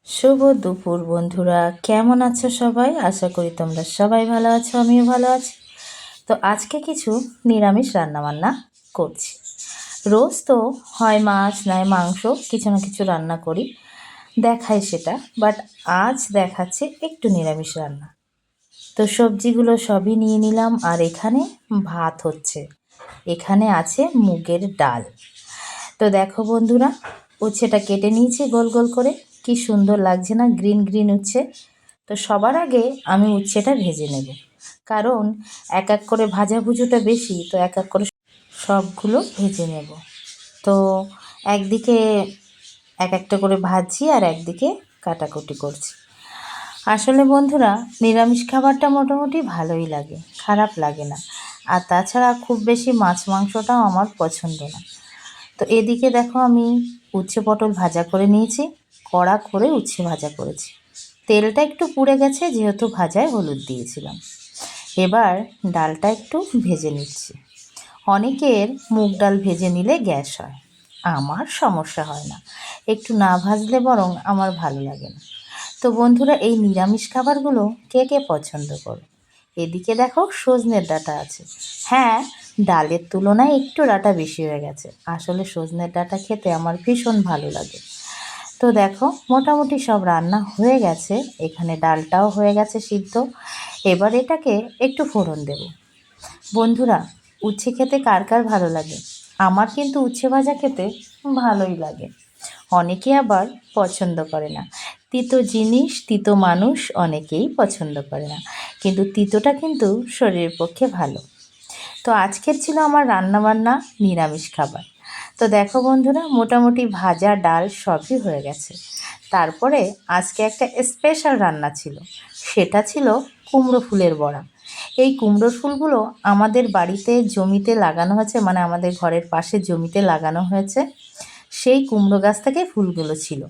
শুভ দুপুর বন্ধুরা, কেমন আছো সবাই? আশা করি তোমরা সবাই ভালো আছো, আমিও ভালো আছি। তো আজকে কিছু নিরামিষ রান্নাবান্না করছি। রোজ তো হয় মাছ নয় মাংস, কিছু না কিছু রান্না করি, দেখাই সেটা। বাট আজ দেখাচ্ছে একটু নিরামিষ রান্না। তো সবজিগুলো সবই নিয়ে নিলাম, আর এখানে ভাত হচ্ছে, এখানে আছে মুগের ডাল। তো দেখো বন্ধুরা, উচ্ছেটা কেটে নিয়েছি গোল গোল করে, কি সুন্দর লাগছে না, গ্রিন গ্রিন উচ্ছে। তো সবার আগে আমি উচ্ছেটা ভেজে নেব, কারণ এক এক করে ভাজাভুজোটা বেশি, তো এক এক করে সবগুলো ভেজে নেব। তো একদিকে এক একটা করে ভাজছি আর একদিকে কাটাকুটি করছি। আসলে বন্ধুরা, নিরামিষ খাবারটা মোটামুটি ভালোই লাগে, খারাপ লাগে না। আর তাছাড়া খুব বেশি মাছ মাংসটাও আমার পছন্দ না। তো এদিকে দেখো, আমি উচ্ছে পটল ভাজা করে নিয়েছি, কড়া করে উচ্ছে ভাজা করেছি। তেলটা একটু পুড়ে গেছে, যেহেতু ভাজায় হলুদ দিয়েছিলাম। এবার ডালটা একটু ভেজে নিচ্ছি। অনেকের মুগ ডাল ভেজে নিলে গ্যাস হয়, আমার সমস্যা হয় না, একটু না ভাজলে বরং আমার ভালো লাগে না। তো বন্ধুরা, এই নিরামিষ খাবারগুলো কে কে পছন্দ করো? এদিকে দেখো সজনের ডাঁটা আছে। হ্যাঁ, ডালের তুলনায় একটু ডাঁটা বেশি হয়ে গেছে, আসলে সজনের ডাঁটা খেতে আমার ভীষণ ভালো লাগে। তো দেখো, মোটামুটি সব রান্না হয়ে গেছে, এখানে ডালটাও হয়ে গেছে সিদ্ধ। এবার এটাকে একটু ফোড়ন দেব। বন্ধুরা, উচ্ছে খেতে কার কার ভালো লাগে? আমার কিন্তু উচ্ছে ভাজা খেতে ভালোই লাগে। অনেকে আবার পছন্দ করে না। তিতো জিনিস, তিতো মানুষ অনেকেই পছন্দ করে না, কিন্তু তিতোটা কিন্তু শরীরের পক্ষে ভালো। তো আজকের ছিল আমার রান্নাবান্না নিরামিষ খাবার। তো দেখো বন্ধুরা, মোটামুটি ভাজা ডাল সবই হয়ে গেছে। তারপরে আজকে একটা স্পেশাল রান্না ছিল, সেটা ছিল কুমড়ো ফুলের বড়া। এই কুমড়োর ফুলগুলো আমাদের বাড়িতে জমিতে লাগানো হয়েছে, মানে আমাদের ঘরের পাশে জমিতে লাগানো হয়েছে। সেই কুমড়ো গাছ থেকে ফুলগুলো ছিল,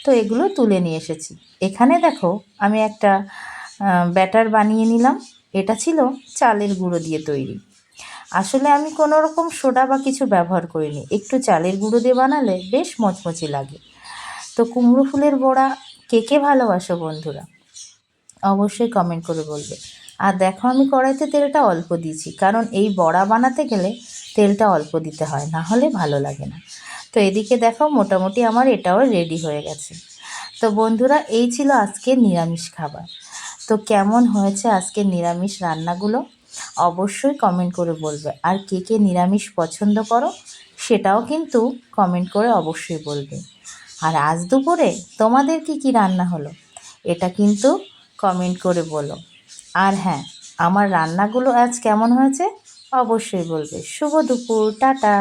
তো এগুলো তুলে নিয়ে এসেছি। এখানে দেখো, আমি একটা ব্যাটার বানিয়ে নিলাম। এটা ছিল চালের গুঁড়ো দিয়ে তৈরি। আসলে আমি কোনো রকম সোডা বা কিছু ব্যবহার করিনি, একটু চালের গুঁড়ো দিয়ে বানালে বেশ মচমচে লাগে। তো কুমড়ো ফুলের বড়া কে কে ভালোবাসো বন্ধুরা? অবশ্যই কমেন্ট করে বলবে। আর দেখো, আমি কড়াইতে তেলটা অল্প দিয়েছি, কারণ এই বড়া বানাতে গেলে তেলটা অল্প দিতে হয়, না হলে ভালো লাগে না। তো এদিকে দেখো, মোটামুটি আমার এটাও রেডি হয়ে গেছে। তো বন্ধুরা, এই ছিল আজকের নিরামিষ খাবার। তো কেমন হয়েছে আজকের নিরামিষ রান্নাগুলো অবশ্যই কমেন্ট করে বলবে। আর কে কে নিরামিষ পছন্দ করো সেটাও কিন্তু কমেন্ট করে অবশ্যই বলবে। আর আজ দুপুরে তোমাদের কি কি রান্না হলো এটা কিন্তু কমেন্ট করে বলো। আর হ্যাঁ, আমার রান্নাগুলো আজ কেমন হয়েছে অবশ্যই বলবে। শুভ দুপুর, টাটা।